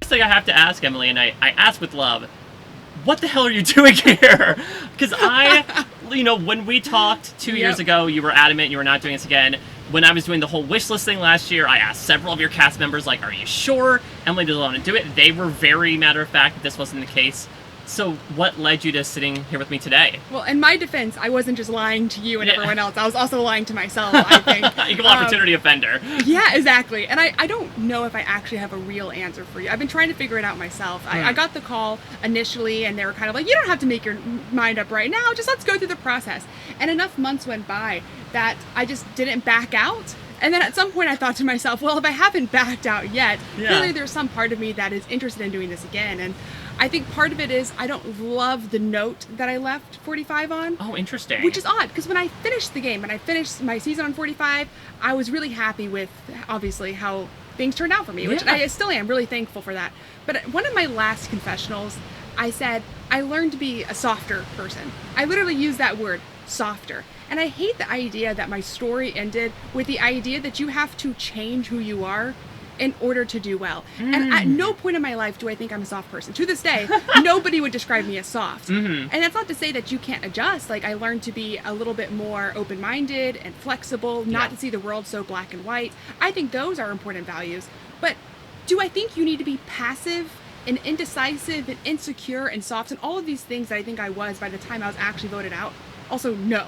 first thing I have to ask, Emily, and I ask with love, what the hell are you doing here? Because when we talked 2 years ago, you were adamant you were not doing this again. When I was doing the whole wish list thing last year, I asked several of your cast members, like, are you sure Emily doesn't want to do it? They were very matter of fact that this wasn't the case. So what led you to sitting here with me today? Well, in my defense, I wasn't just lying to you and everyone else. I was also lying to myself, I think. Equal opportunity offender. Yeah, exactly. And I don't know if I actually have a real answer for you. I've been trying to figure it out myself. I got the call initially, and they were kind of like, you don't have to make your mind up right now. Just let's go through the process. And enough months went by that I just didn't back out. And then at some point I thought to myself, well, if I haven't backed out yet, clearly there's some part of me that is interested in doing this again. And I think part of it is I don't love the note that I left 45 on. Oh, interesting. Which is odd, because when I finished the game, when I finished my season on 45, I was really happy with, obviously, how things turned out for me, which I still am really thankful for that. But at one of my last confessionals, I said, I learned to be a softer person. I literally used that word, softer. And I hate the idea that my story ended with the idea that you have to change who you are in order to do well. And at no point in my life do I think I'm a soft person. To this day, nobody would describe me as soft. And that's not to say that you can't adjust. Like, I learned to be a little bit more open-minded and flexible, not to see the world so black and white. I think those are important values. But do I think you need to be passive and indecisive and insecure and soft and all of these things that I think I was by the time I was actually voted out? Also, no.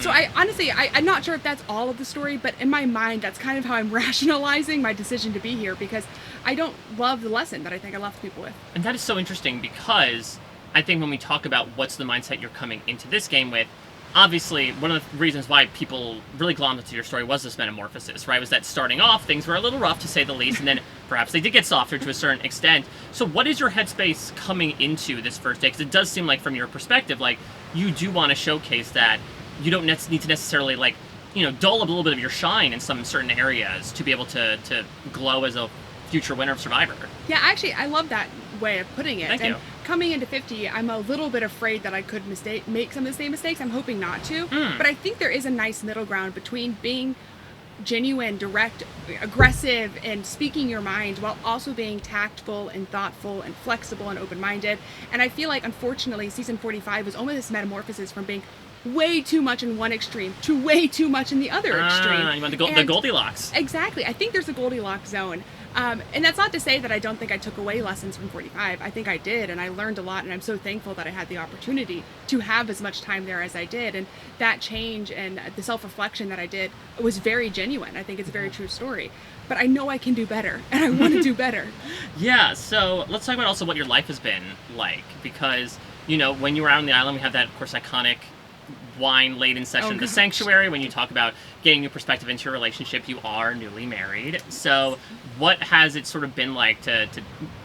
So I honestly, I'm not sure if that's all of the story, but in my mind, that's kind of how I'm rationalizing my decision to be here, because I don't love the lesson that I think I left people with. And that is so interesting, because I think when we talk about what's the mindset you're coming into this game with, obviously, one of the reasons why people really glommed onto your story was this metamorphosis, right? Was that starting off, things were a little rough, to say the least, and then perhaps they did get softer to a certain extent. So what is your headspace coming into this first day? Because it does seem like, from your perspective, like, you do want to showcase that you don't need to necessarily, like, dull a little bit of your shine in some certain areas to be able to glow as a future winner of Survivor. Yeah, actually, I love that way of putting it. Thank you. Coming into 50, I'm a little bit afraid that I could make some of the same mistakes. I'm hoping not to. But I think there is a nice middle ground between being genuine, direct, aggressive, and speaking your mind while also being tactful and thoughtful and flexible and open-minded. And I feel like, unfortunately, season 45 was almost this metamorphosis from being way too much in one extreme to way too much in the other extreme. You want the Goldilocks. Exactly. I think there's a Goldilocks zone. And that's not to say that I don't think I took away lessons from 45. I think I did, and I learned a lot, and I'm so thankful that I had the opportunity to have as much time there as I did. And that change and the self-reflection that I did was very genuine. I think it's a very true story. But I know I can do better, and I want to do better. Yeah, so let's talk about also what your life has been like, because, when you were out on the island, we have that, of course, iconic wine-laden session of the Sanctuary. When you talk about getting new perspective into your relationship, you are newly married. So what has it sort of been like to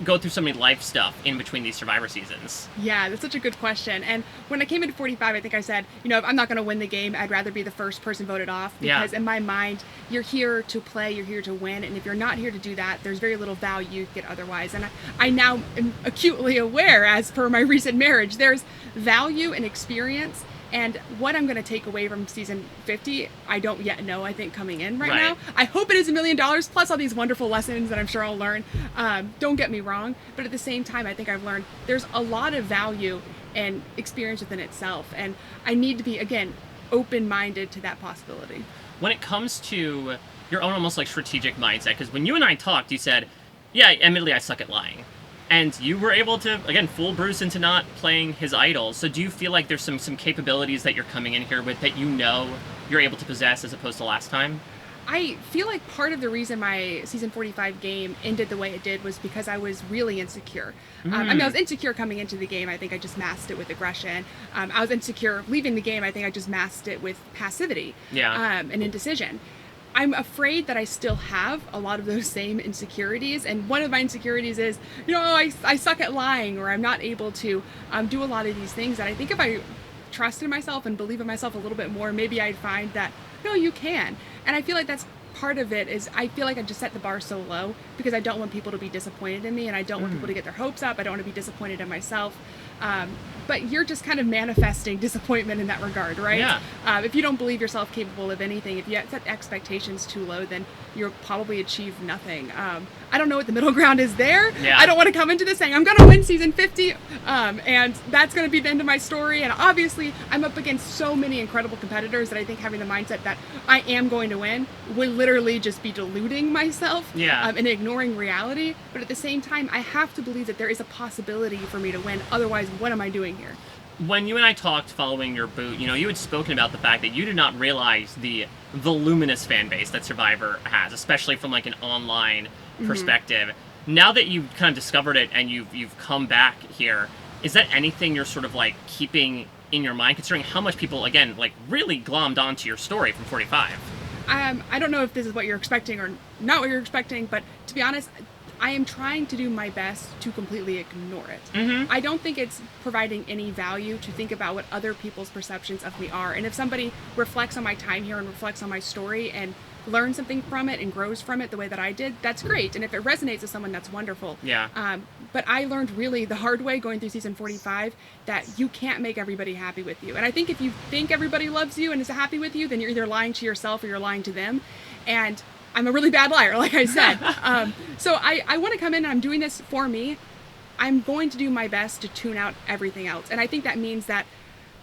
go through so many life stuff in between these Survivor seasons? Yeah, that's such a good question. And when I came into 45, I think I said, if I'm not going to win the game, I'd rather be the first person voted off. Because in my mind, you're here to play, you're here to win. And if you're not here to do that, there's very little value you get otherwise. And I now am acutely aware, as per my recent marriage, there's value and experience. And what I'm going to take away from season 50, I don't yet know, I think, coming in right now. I hope it is $1 million, plus all these wonderful lessons that I'm sure I'll learn. Don't get me wrong. But at the same time, I think I've learned there's a lot of value and experience within itself. And I need to be, again, open-minded to that possibility. When it comes to your own almost like strategic mindset, because when you and I talked, you said, yeah, admittedly, I suck at lying. And you were able to, again, fool Bruce into not playing his idol. So do you feel like there's some capabilities that you're coming in here with that you're able to possess as opposed to last time? I feel like part of the reason my season 45 game ended the way it did was because I was really insecure. I was insecure coming into the game. I think I just masked it with aggression. I was insecure leaving the game. I think I just masked it with passivity and indecision. I'm afraid that I still have a lot of those same insecurities, and one of my insecurities is, I suck at lying, or I'm not able to do a lot of these things. And I think if I trusted myself and believe in myself a little bit more, maybe I'd find that, no, you can. And I feel like that's part of it, is I feel like I just set the bar so low because I don't want people to be disappointed in me, and I don't want people to get their hopes up. I don't want to be disappointed in myself. But you're just kind of manifesting disappointment in that regard, right? Yeah. If you don't believe yourself capable of anything, if you set expectations too low, then you'll probably achieve nothing. I don't know what the middle ground is there. Yeah. I don't want to come into this saying I'm going to win season 50, and that's going to be the end of my story. And obviously, I'm up against so many incredible competitors that I think having the mindset that I am going to win would literally just be deluding myself and ignoring reality. But at the same time, I have to believe that there is a possibility for me to win. Otherwise, what am I doing here? When you and I talked following your boot, you had spoken about the fact that you did not realize the voluminous fan base that Survivor has, especially from like an online perspective. Now that you've kind of discovered it and you've come back here, is that anything you're sort of like keeping in your mind, considering how much people, again, like really glommed onto your story from 45? I don't know if this is what you're expecting or not what you're expecting, but to be honest, I am trying to do my best to completely ignore it. I don't think it's providing any value to think about what other people's perceptions of me are. And if somebody reflects on my time here and reflects on my story and learns something from it and grows from it the way that I did, that's great. And if it resonates with someone, that's wonderful. Yeah. But I learned really the hard way going through season 45 that you can't make everybody happy with you. And I think if you think everybody loves you and is happy with you, then you're either lying to yourself or you're lying to them. And I'm a really bad liar, like I said. So I want to come in and I'm doing this for me. I'm going to do my best to tune out everything else. And I think that means that,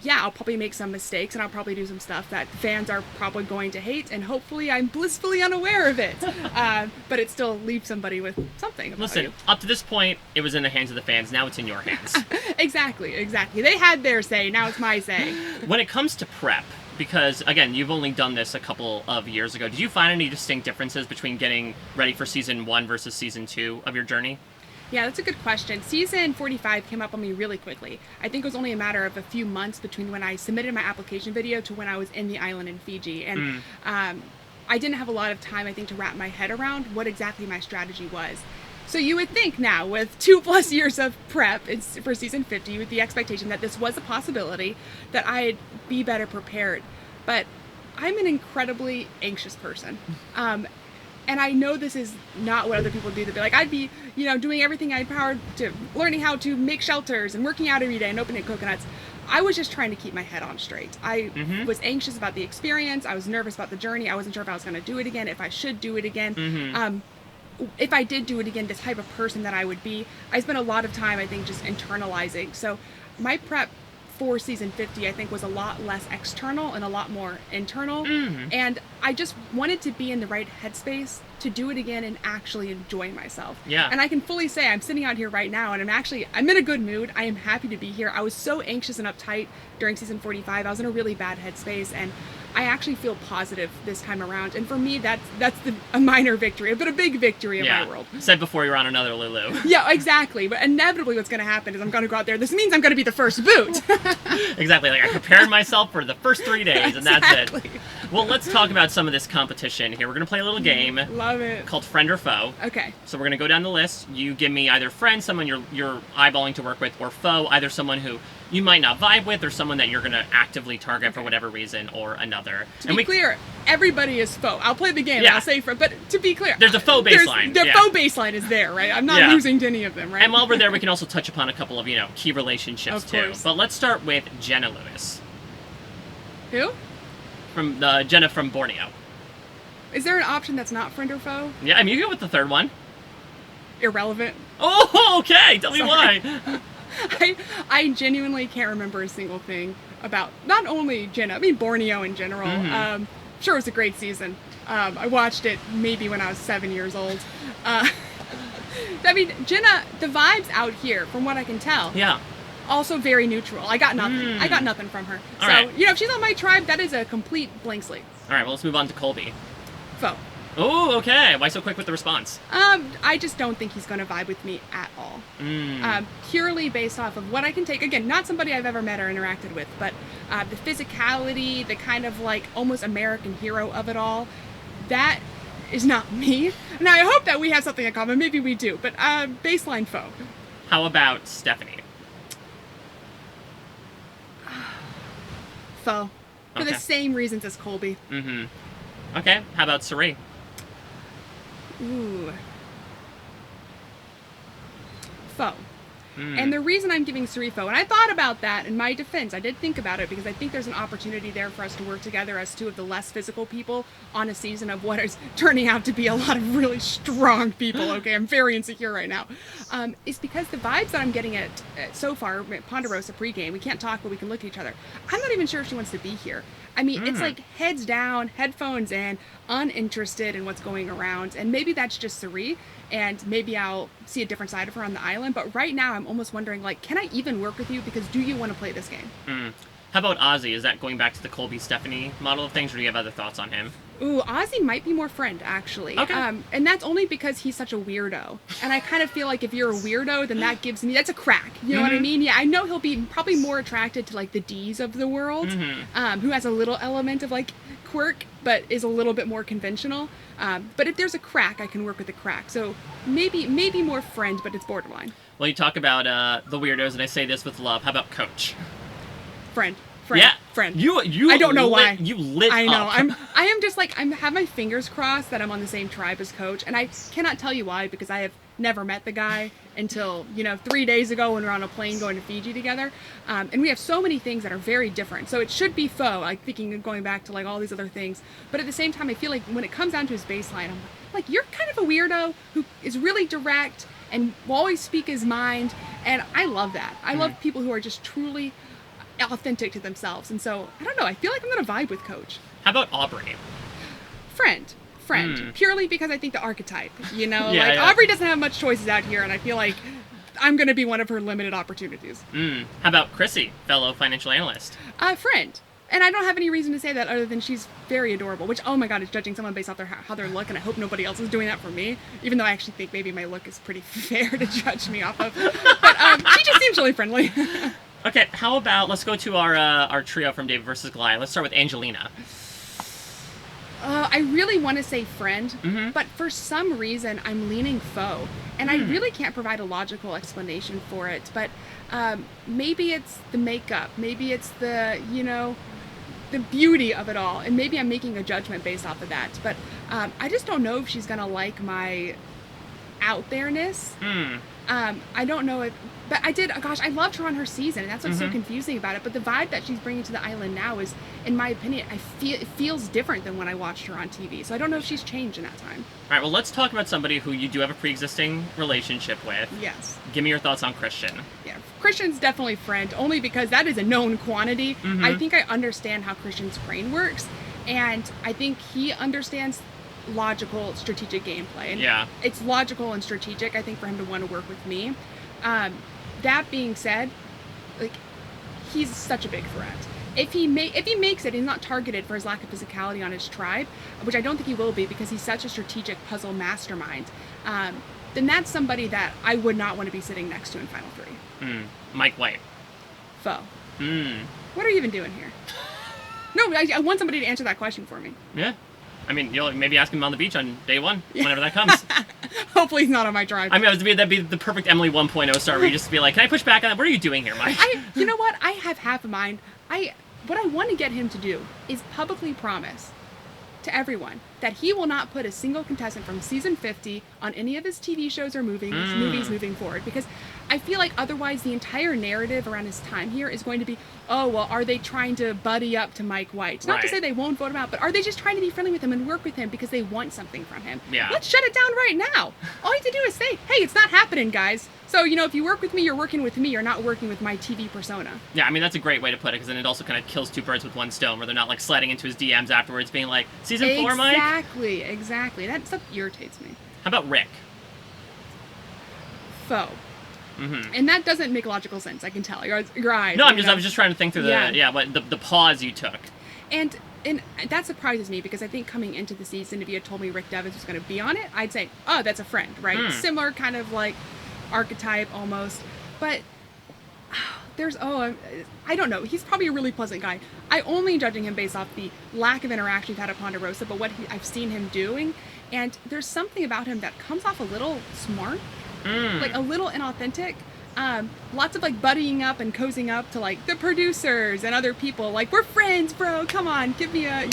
yeah, I'll probably make some mistakes and I'll probably do some stuff that fans are probably going to hate. And hopefully I'm blissfully unaware of it. But it still leaves somebody with something. Listen, up to this point, it was in the hands of the fans. Now it's in your hands. Exactly. They had their say. Now it's my say. When it comes to prep, because, again, you've only done this a couple of years ago. Did you find any distinct differences between getting ready for Season 1 versus Season 2 of your journey? Yeah, that's a good question. Season 45 came up on me really quickly. I think it was only a matter of a few months between when I submitted my application video to when I was in the island in Fiji. And I didn't have a lot of time, I think, to wrap my head around what exactly my strategy was. So you would think now, with 2+ years of prep for season 50, with the expectation that this was a possibility, that I'd be better prepared. But I'm an incredibly anxious person. And I know this is not what other people do. They'd be like, I'd be, doing everything I powered to learning how to make shelters and working out every day and opening coconuts. I was just trying to keep my head on straight. I was anxious about the experience. I was nervous about the journey. I wasn't sure if I was going to do it again, if I should do it again. If I did do it again, the type of person that I would be. I spent a lot of time, I think, just internalizing. So my prep for season 50, I think, was a lot less external and a lot more internal. And I just wanted to be in the right headspace to do it again and actually enjoy myself. Yeah. And I can fully say I'm sitting out here right now and I'm in a good mood. I am happy to be here. I was so anxious and uptight during season 45. I was in a really bad headspace, and I actually feel positive this time around. And for me, that's a minor victory, but a big victory in my world. Said before you're on another Lulu. Yeah, exactly. But inevitably what's going to happen is I'm going to go out there. This means I'm going to be the first boot. Exactly. Like I prepared myself for the first 3 days, and that's it. Well, let's talk about some of this competition here. We're going to play a little game. Love it. Called Friend or Foe. Okay. So we're going to go down the list. You give me either friend, someone you're eyeballing to work with, or foe, either someone who you might not vibe with or someone that you're going to actively target for whatever reason or another. To be clear, everybody is foe. I'll play the game. Yeah. I'll say friend. But to be clear, there's a foe baseline. The foe baseline is there, right? I'm not losing to any of them, right? And while we're there, we can also touch upon a couple of, key relationships too. Course. But let's start with Jenna Lewis. Who? From Jenna from Borneo. Is there an option that's not friend or foe? Yeah, I mean, you go with the third one. Irrelevant. Oh, okay. Tell me why. I genuinely can't remember a single thing about not only Jenna, I mean Borneo in general. Sure, it was a great season. I watched it maybe when I was 7 years old. I mean, Jenna, the vibes out here, from what I can tell, also very neutral. I got nothing. I got nothing from her. All so, right. if she's on my tribe, that is a complete blank slate. All right, well, let's move on to Colby. Foe. Oh, okay. Why so quick with the response? I just don't think he's going to vibe with me at all. Purely based off of what I can take. Again, not somebody I've ever met or interacted with, but the physicality, the kind of like almost American hero of it all, that is not me. Now, I hope that we have something in common. Maybe we do, but baseline foe. How about Stephanie? Foe. For the same reasons as Colby. Okay. How about Sari? Ooh. Foe. And the reason I'm giving Serifo, and I thought about that in my defense, I did think about it because I think there's an opportunity there for us to work together as two of the less physical people on a season of what is turning out to be a lot of really strong people. Okay, I'm very insecure right now. Is because the vibes that I'm getting at so far, Ponderosa pregame, we can't talk, but we can look at each other. I'm not even sure if she wants to be here. I mean, it's like heads down, headphones in, uninterested in what's going around. And maybe that's just Seri, and maybe I'll see a different side of her on the island. But right now, I'm almost wondering, like, can I even work with you? Because do you want to play this game? How about Ozzy? Is that going back to the Colby-Stephanie model of things, or do you have other thoughts on him? Ooh, Ozzy might be more friend, actually. Okay. And that's only because he's such a weirdo. And I kind of feel like if you're a weirdo, then that gives me... That's a crack. You know what I mean? Yeah, I know he'll be probably more attracted to, like, the D's of the world, who has a little element of, like, quirk, but is a little bit more conventional. But if there's a crack, I can work with a crack. So maybe more friend, but it's borderline. Well, you talk about the weirdos, and I say this with love. How about Coach? Friend. Yeah, friend. You. I don't know why. You lit. I know. Up. I am just like have my fingers crossed that I'm on the same tribe as Coach, and I cannot tell you why because I have never met the guy until 3 days ago when we were on a plane going to Fiji together, and we have so many things that are very different. So it should be faux. Like thinking of going back to like all these other things, but at the same time, I feel like when it comes down to his baseline, I'm like you're kind of a weirdo who is really direct and will always speak his mind, and I love that. I love people who are just truly authentic to themselves, and so I don't know, I feel like I'm gonna vibe with Coach. How about Aubrey? Friend, purely because I think the archetype, Aubrey doesn't have much choices out here, and I feel like I'm gonna be one of her limited opportunities. How about Chrissy, fellow financial analyst? Friend, and I don't have any reason to say that other than she's very adorable, which, oh my god, is judging someone based off how their look, and I hope nobody else is doing that for me, even though I actually think maybe my look is pretty fair to judge me off of, but she just seems really friendly. Okay, how about, let's go to our trio from David vs. Goliath. Let's start with Angelina. I really want to say friend, but for some reason I'm leaning foe, and I really can't provide a logical explanation for it, but maybe it's the makeup, maybe it's the beauty of it all, and maybe I'm making a judgment based off of that, but I just don't know if she's going to like my out there-ness. I don't know if, but I loved her on her season, and that's what's so confusing about it. But the vibe that she's bringing to the island now is, in my opinion, it feels different than when I watched her on TV. So I don't know if she's changed in that time. All right, well, let's talk about somebody who you do have a pre-existing relationship with. Yes. Give me your thoughts on Christian. Yeah, Christian's definitely friend, only because that is a known quantity. I think I understand how Christian's brain works, and I think he understands logical, strategic gameplay. And it's logical and strategic, I think, for him to want to work with me. That being said, like, he's such a big threat. If he makes it, he's not targeted for his lack of physicality on his tribe, which I don't think he will be because he's such a strategic puzzle mastermind. Then that's somebody that I would not want to be sitting next to in Final Three. Mike White. Foe. What are you even doing here? No, I want somebody to answer that question for me. Yeah. I mean, you'll maybe ask him on the beach on day one, whenever that comes. Hopefully he's not on my drive. I mean, that'd be the perfect Emily 1.0 star where you just be like, can I push back on that? What are you doing here, Mike? You know what? I have half a mind. What I want to get him to do is publicly promise to everyone that he will not put a single contestant from season 50 on any of his TV shows or movies moving forward, because I feel like otherwise the entire narrative around his time here is going to be, oh, well, are they trying to buddy up to Mike White? It's not to say they won't vote him out, but are they just trying to be friendly with him and work with him because they want something from him? Yeah. Let's shut it down right now. All you have to do is say, hey, it's not happening, guys. So, if you work with me, you're working with me. You're not working with my TV persona. Yeah, I mean, that's a great way to put it, because then it also kind of kills two birds with one stone, where they're not, like, sliding into his DMs afterwards being like, season 4, Mike? Exactly. That stuff irritates me. How about Rick? Foe. And that doesn't make logical sense, I can tell. Your eyes. No, I was just trying to think through the pause you took. And that surprises me, because I think coming into the season, if you had told me Rick Devens was going to be on it, I'd say, oh, that's a friend, right? Similar kind of like archetype almost. But I don't know. He's probably a really pleasant guy. I only judging him based off the lack of interaction we've had at Ponderosa, but what I've seen him doing. And there's something about him that comes off a little smart, like a little inauthentic. Lots of like buddying up and cozying up to like the producers and other people. Like, we're friends, bro. Come on, give me a,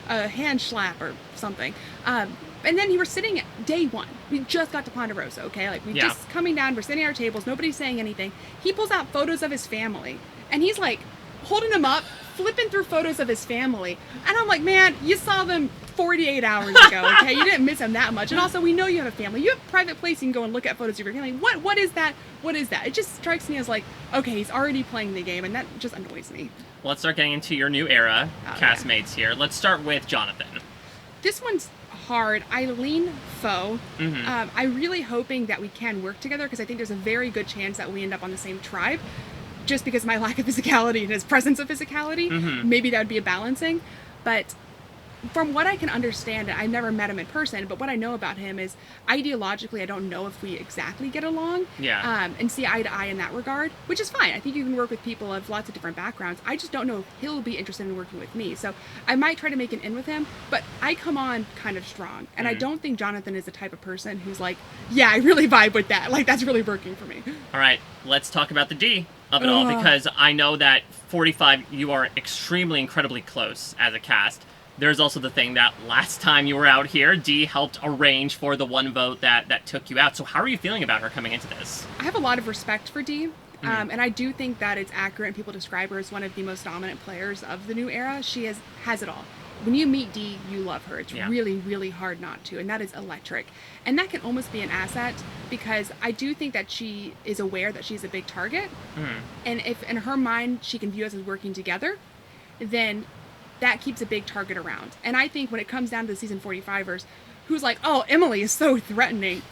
a hand slap or something. And then we're sitting day one. We just got to Ponderosa, okay? Like, we just coming down, we're sitting at our tables, nobody's saying anything. He pulls out photos of his family, and he's like holding them up, flipping through photos of his family. And I'm like, man, you saw them 48 hours ago, okay? You didn't miss them that much. And also, we know you have a family. You have a private place you can go and look at photos of your family. What is that? What is that? It just strikes me as like, okay, he's already playing the game, and that just annoys me. Let's start getting into your new era, Castmates here. Let's start with Jonathan. This one's hard. I lean foe. I'm really hoping that we can work together, because I think there's a very good chance that we end up on the same tribe, just because of my lack of physicality and his presence of physicality. Maybe that would be a balancing. But from what I can understand, I've never met him in person, but what I know about him is ideologically, I don't know if we exactly get along and see eye to eye in that regard, which is fine. I think you can work with people of lots of different backgrounds. I just don't know if he'll be interested in working with me. So I might try to make an in with him, but I come on kind of strong. And I don't think Jonathan is the type of person who's like, yeah, I really vibe with that. Like, that's really working for me. All right, let's talk about the D of it all, because I know that 45, you are extremely, incredibly close as a cast. There's also the thing that last time you were out here, Dee helped arrange for the one vote that took you out. So how are you feeling about her coming into this? I have a lot of respect for Dee, and I do think that it's accurate, and people describe her as one of the most dominant players of the new era. She has it all. When you meet Dee, you love her. It's really, really hard not to, and that is electric. And that can almost be an asset, because I do think that she is aware that she's a big target, and if in her mind she can view us as working together, then that keeps a big target around. And I think when it comes down to the season 45ers, who's like, oh, Emily is so threatening,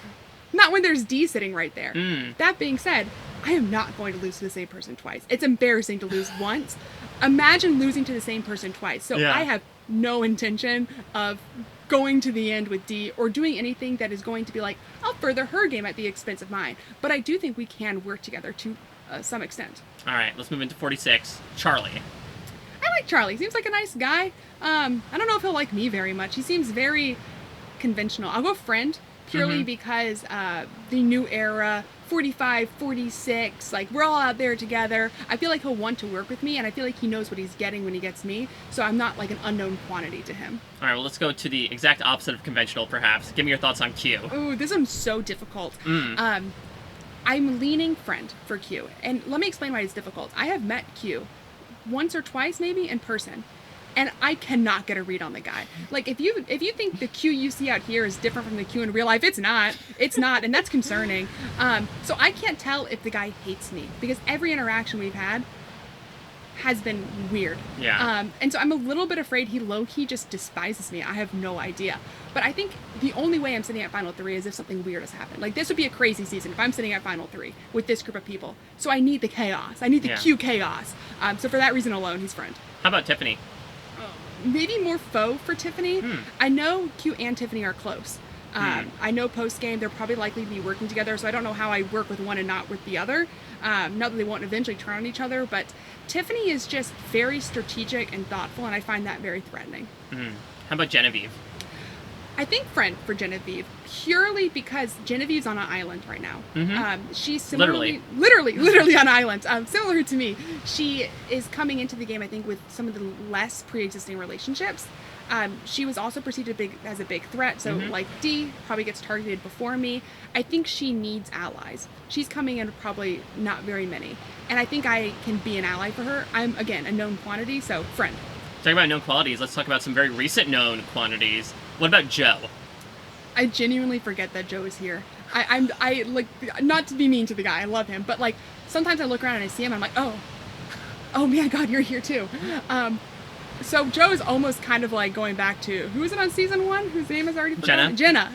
not when there's Dee sitting right there. That being said, I am not going to lose to the same person twice. It's embarrassing to lose once. Imagine losing to the same person twice. So I have no intention of going to the end with Dee or doing anything that is going to be like, I'll further her game at the expense of mine. But I do think we can work together to some extent. All right, let's move into 46. Charlie. I like Charlie. Seems like a nice guy. I don't know if he'll like me very much. He seems very conventional. I'll go friend, purely because the new era, 45, 46, like, we're all out there together. I feel like he'll want to work with me, and I feel like he knows what he's getting when he gets me, so I'm not like an unknown quantity to him. All right, well, let's go to the exact opposite of conventional, perhaps. Give me your thoughts on Q. Ooh, this one's so difficult. I'm leaning friend for Q, and let me explain why it's difficult. I have met Q once or twice, maybe, in person, and I cannot get a read on the guy. Like, if you think the Q you see out here is different from the Q in real life, it's not, and that's concerning. So I can't tell if the guy hates me, because every interaction we've had has been weird. And so I'm a little bit afraid he low-key just despises me. I have no idea. But I think the only way I'm sitting at Final 3 is if something weird has happened. Like, this would be a crazy season if I'm sitting at Final 3 with this group of people. So I need the chaos. I need the Q chaos. So for that reason alone, he's friend. How about Tiffany? Maybe more foe for Tiffany. I know Q and Tiffany are close. I know post-game they're probably likely to be working together, so I don't know how I work with one and not with the other. Not that they won't eventually turn on each other, but Tiffany is just very strategic and thoughtful, and I find that very threatening. How about Genevieve? I think friend for Genevieve, purely because Genevieve's on an island right now. She's similarly, literally on an island. Similar to me, she is coming into the game, I think, with some of the less pre-existing relationships. She was also perceived as a big threat, so like Dee probably gets targeted before me. I think she needs allies. She's coming in with probably not very many, and I think I can be an ally for her. I'm, again, a known quantity, so friend. Talking about known qualities, let's talk about some very recent known quantities. What about Joe? I genuinely forget that Joe is here. I like, not to be mean to the guy, I love him, but like sometimes I look around and I see him, I'm like, oh man, God, you're here too. So Joe is almost kind of like going back to, who was it on season 1 whose name is already forgotten? Jenna.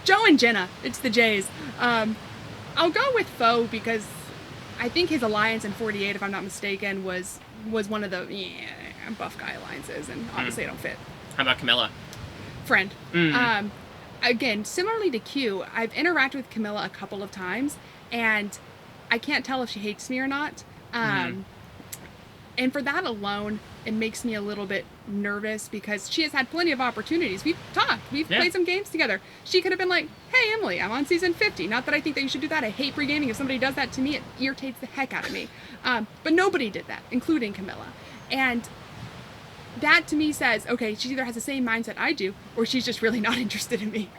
Joe and Jenna. It's the Jays. I'll go with foe because I think his alliance in 48, if I'm not mistaken, was one of the buff guy alliances, and obviously I don't fit. How about Camilla? Friend. Again, similarly to Q, I've interacted with Camilla a couple of times, and I can't tell if she hates me or not. And for that alone, it makes me a little bit nervous because she has had plenty of opportunities. We've talked. We've played some games together. She could have been like, hey, Emily, I'm on season 50. Not that I think that you should do that. I hate pre-gaming. If somebody does that to me, it irritates the heck out of me. But nobody did that, including Camilla. And that to me says, okay, she either has the same mindset I do, or she's just really not interested in me.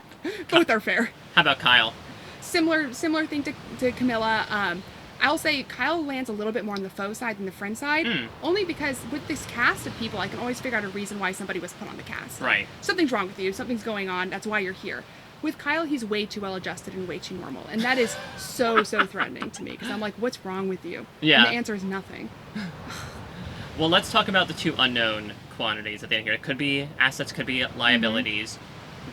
Both are fair. How about Kyle? Similar thing to Camilla. I'll say Kyle lands a little bit more on the foe side than the friend side, only because with this cast of people, I can always figure out a reason why somebody was put on the cast. Right. Something's wrong with you. Something's going on. That's why you're here. With Kyle, he's way too well adjusted and way too normal, and that is so threatening to me because I'm like, what's wrong with you? Yeah. And the answer is nothing. Well, let's talk about the two unknown quantities at the end here. It could be assets, could be liabilities.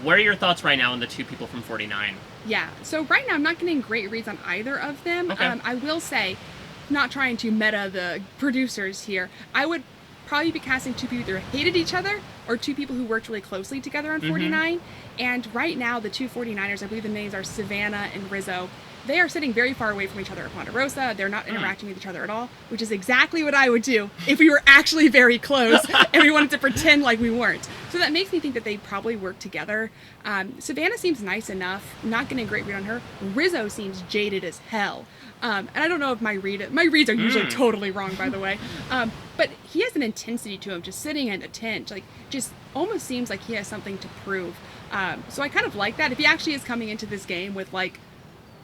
What are your thoughts right now on the two people from 49? Yeah, so right now I'm not getting great reads on either of them. Okay. I will say, not trying to meta the producers here, I would probably be casting two people who either hated each other or two people who worked really closely together on 49. And right now, the two 49ers, I believe the names are Savannah and Rizzo, they are sitting very far away from each other at Ponderosa. They're not interacting with each other at all, which is exactly what I would do if we were actually very close and we wanted to pretend like we weren't. So that makes me think that they probably work together. Savannah seems nice enough, not getting a great read on her. Rizzo seems jaded as hell. And I don't know if my reads are usually totally wrong, by the way. But he has an intensity to him, just sitting in a tent, like just almost seems like he has something to prove. So I kind of like that. If he actually is coming into this game with like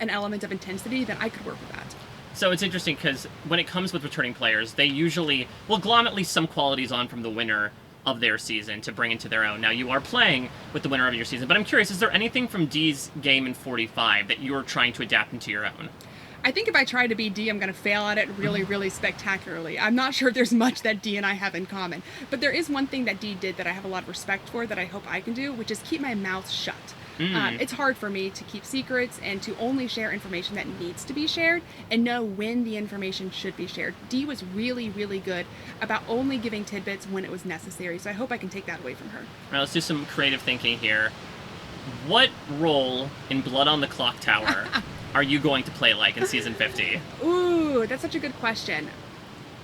an element of intensity, then I could work with that. So it's interesting because when it comes with returning players, they usually will glom at least some qualities on from the winner of their season to bring into their own. Now, you are playing with the winner of your season, but I'm curious, is there anything from Dee's game in 45 that you're trying to adapt into your own? I think if I try to be Dee, I'm going to fail at it really spectacularly. I'm not sure if there's much that Dee and I have in common, but there is one thing that Dee did that I have a lot of respect for that I hope I can do, which is keep my mouth shut. It's hard for me to keep secrets and to only share information that needs to be shared and know when the information should be shared. Dee was really good about only giving tidbits when it was necessary, so I hope I can take that away from her. All right, let's do some creative thinking here. What role in Blood on the Clock Tower are you going to play like in Season 50? Ooh, that's such a good question.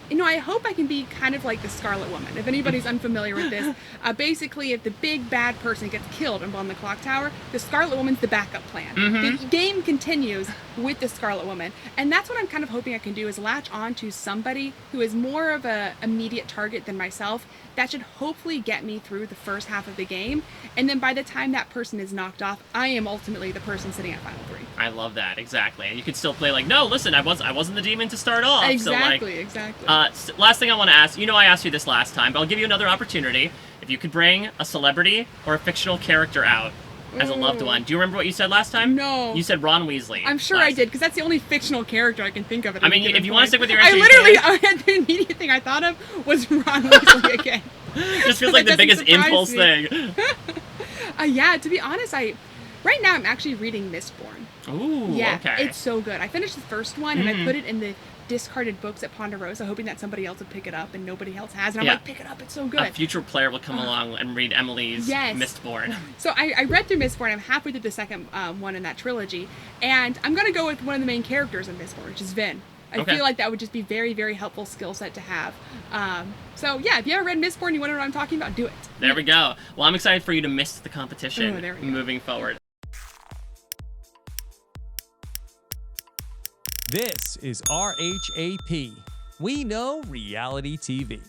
You know, I hope I can be kind of like the Scarlet Woman. If anybody's unfamiliar with this, basically if the big bad person gets killed on the Clock Tower, the Scarlet Woman's the backup plan. The game continues with the Scarlet Woman. And that's what I'm kind of hoping I can do is latch on to somebody who is more of a immediate target than myself. That should hopefully get me through the first half of the game. And then by the time that person is knocked off, I am ultimately the person sitting at Final 3. I love that, exactly. And you can still play like, no, listen, I wasn't the demon to start off. Exactly, so, like, exactly. Last thing I want to ask, you know I asked you this last time, but I'll give you another opportunity. If you could bring a celebrity or a fictional character out as a loved one. Do you remember what you said last time? No. You said Ron Weasley. I'm sure I did, because that's the only fictional character I can think of. I mean, if you want to stick with your answer, the immediate thing I thought of was Ron Weasley again. Just feels like the biggest impulse thing. Yeah, to be honest, right now I'm actually reading Mistborn. Ooh, yeah, okay. It's so good. I finished the first one, and I put it in the discarded books at Ponderosa, hoping that somebody else would pick it up, and nobody else has. And I'm like, pick it up, it's so good. A future player will come along and read Emily's Mistborn. So I read through Mistborn. I'm halfway through the second one in that trilogy, and I'm going to go with one of the main characters in Mistborn, which is Vin. I feel like that would just be very helpful skill set to have. So yeah, if you ever read Mistborn and you want to know what I'm talking about, do it. There we go. Well, I'm excited for you to miss the competition moving forward. This is RHAP. We know reality TV.